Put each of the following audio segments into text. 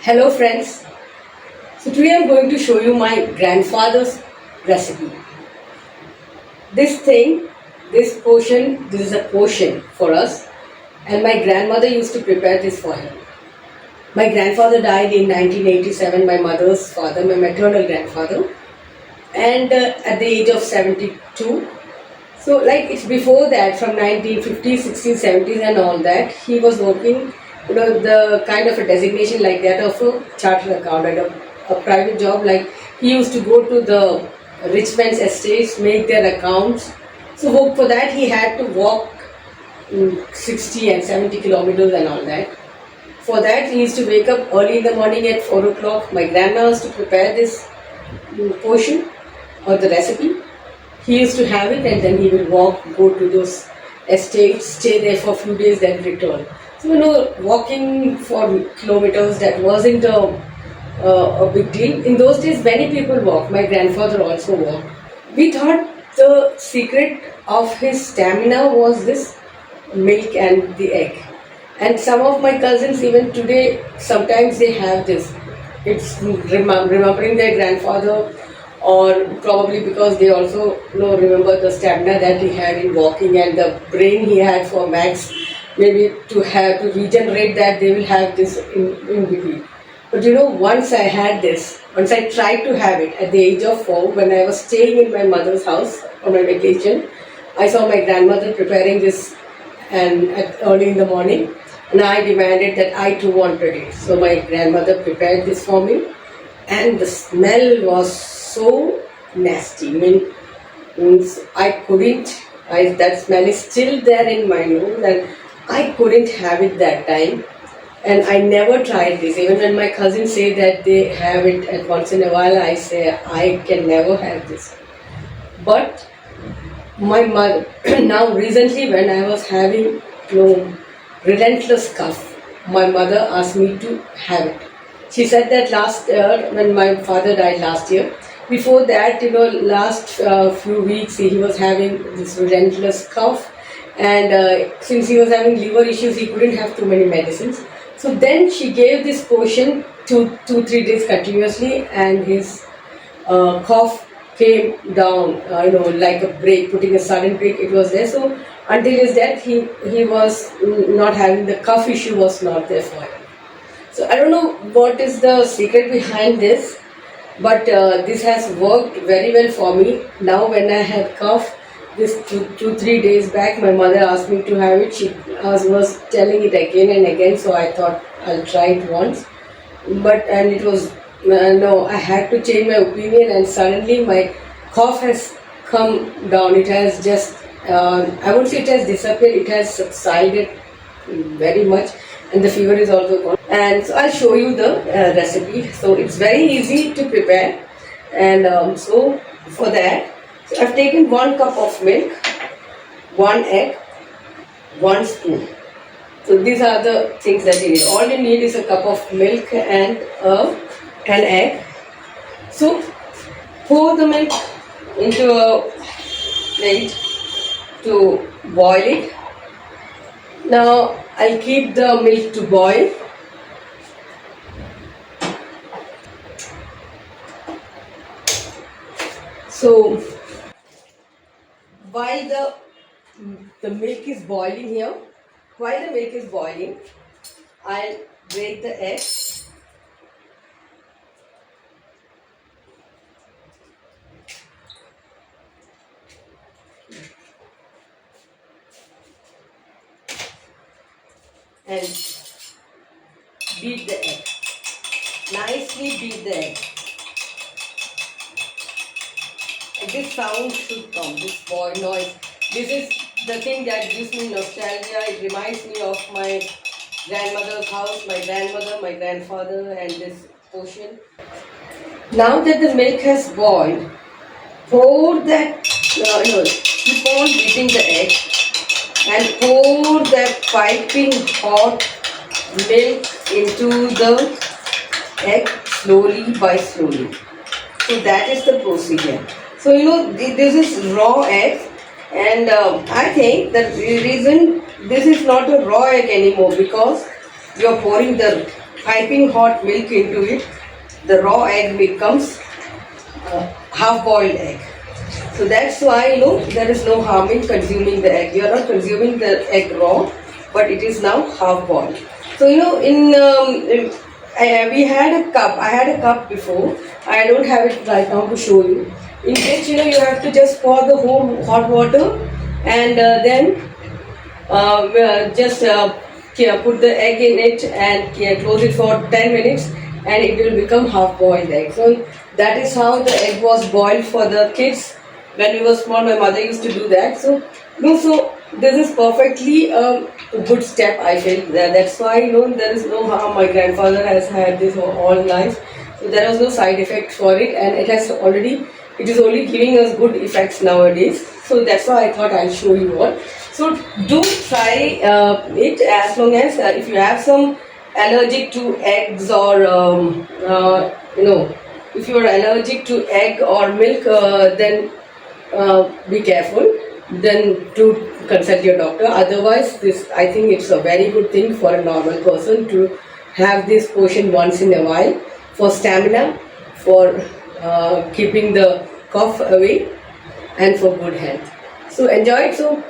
Hello friends, so today I'm going to show you my grandfather's recipe. This is a portion for us, and my grandmother used to prepare this for him. My grandfather died in 1987, my mother's father, my maternal grandfather, and at the age of 72. So like it's before that, from 1950s, 60s, 70s and all that, he was working, the kind of a designation like that of a chartered accountant, a private job. Like he used to go to the rich men's estates, make their accounts. So for that he had to walk 60 and 70 kilometers and all that. For that he used to wake up early in the morning at 4 o'clock. My grandma used to prepare this portion or the recipe. He used to have it and then he will go to those estates, stay there for a few days, then return. So, walking for kilometers, that wasn't a big deal. In those days, many people walked. My grandfather also walked. We thought the secret of his stamina was this milk and the egg. And some of my cousins, even today, sometimes they have this. It's remembering their grandfather, or probably because they also remember the stamina that he had in walking and the brain he had for maths. Maybe to regenerate that, they will have this in between. But once I tried to have it at the age of 4, when I was staying in my mother's house on my vacation, I saw my grandmother preparing this and early in the morning, and I demanded that I too wanted it. So my grandmother prepared this for me, and the smell was so nasty. That smell is still there in my nose, and I couldn't have it that time. And I never tried this. Even when my cousins say that they have it at once in a while, I say I can never have this. But my mother, now recently when I was having relentless cough, my mother asked me to have it. She said that last year, when my father died last year, before that, last few weeks he was having this relentless cough, and since he was having liver issues, he couldn't have too many medicines. So then she gave this potion 3 days continuously, and his cough came down, like a break, putting a sudden break. It was there. So until his death, he was not having the cough issue, was not there for him. So I don't know what is the secret behind this, but this has worked very well for me. Now when I had cough, this 3 days back, my mother asked me to have it. She was telling it again and again, so I thought I'll try it once. And it was, no, I had to change my opinion, and suddenly my cough has come down. It has just, I won't say it has disappeared, it has subsided very much, and the fever is also gone. And so I'll show you the recipe. So it's very easy to prepare, and so for that, so I've taken 1 cup of milk, 1 egg, 1 spoon. So these are the things that you need. All you need is a cup of milk and an egg. So pour the milk into a plate to boil it. Now I'll keep the milk to boil. So while the milk is boiling here, I'll break the egg. And beat the egg. Nicely beat the egg. And this sound should come, this boil noise. This is the thing that gives me nostalgia. It reminds me of my grandmother's house, my grandmother, my grandfather, and this portion. Now that the milk has boiled, pour that, keep on beating the egg, and pour that piping hot milk into the egg slowly by slowly. So that is the procedure. So this is raw egg, and I think that the reason this is not a raw egg anymore, because you are pouring the piping hot milk into it, the raw egg becomes half-boiled egg. So that's why there is no harm in consuming the egg. You are not consuming the egg raw, but it is now half-boiled. So we had a cup. I had a cup before. I don't have it right now to show you. In which you have to just pour the hot water and then just put the egg in it and close it for 10 minutes and it will become half boiled egg. So that is how the egg was boiled for the kids. When we were small, my mother used to do that. So this is perfectly a good step, I feel. That's why there is no harm. My grandfather has had this all life. So there was no side effect for it, and it is only giving us good effects nowadays. So that's why I thought I'll show you all. So do try it, as long as if you have some allergic to eggs or if you are allergic to egg or milk, then be careful. Then to consult your doctor. Otherwise, I think it's a very good thing for a normal person to have this portion once in a while for stamina, for keeping the cough away, and for good health. So enjoy it. So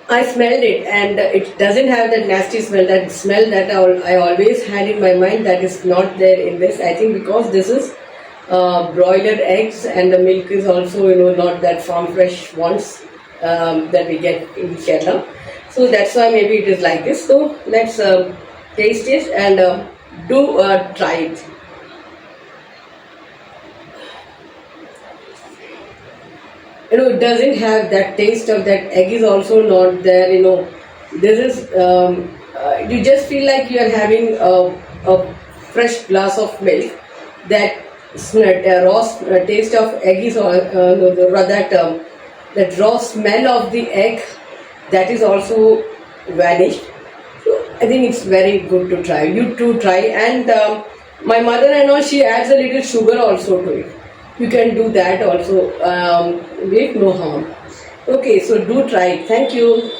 I smelled it, and it doesn't have that nasty smell. That smell that I always had in my mind, that is not there in this. I think because this is broiler eggs, and the milk is also not that farm fresh ones that we get in Kerala. So that's why maybe it is like this. So let's taste it and do try it. It doesn't have that taste of that egg is also not there. This is you just feel like you are having a fresh glass of milk. That raw taste of egg is that raw smell of the egg, that is also vanished. So I think it's very good to try. You too try. And my mother-in-law, she adds a little sugar also to it. You can do that also with no harm. Okay, so do try it. Thank you.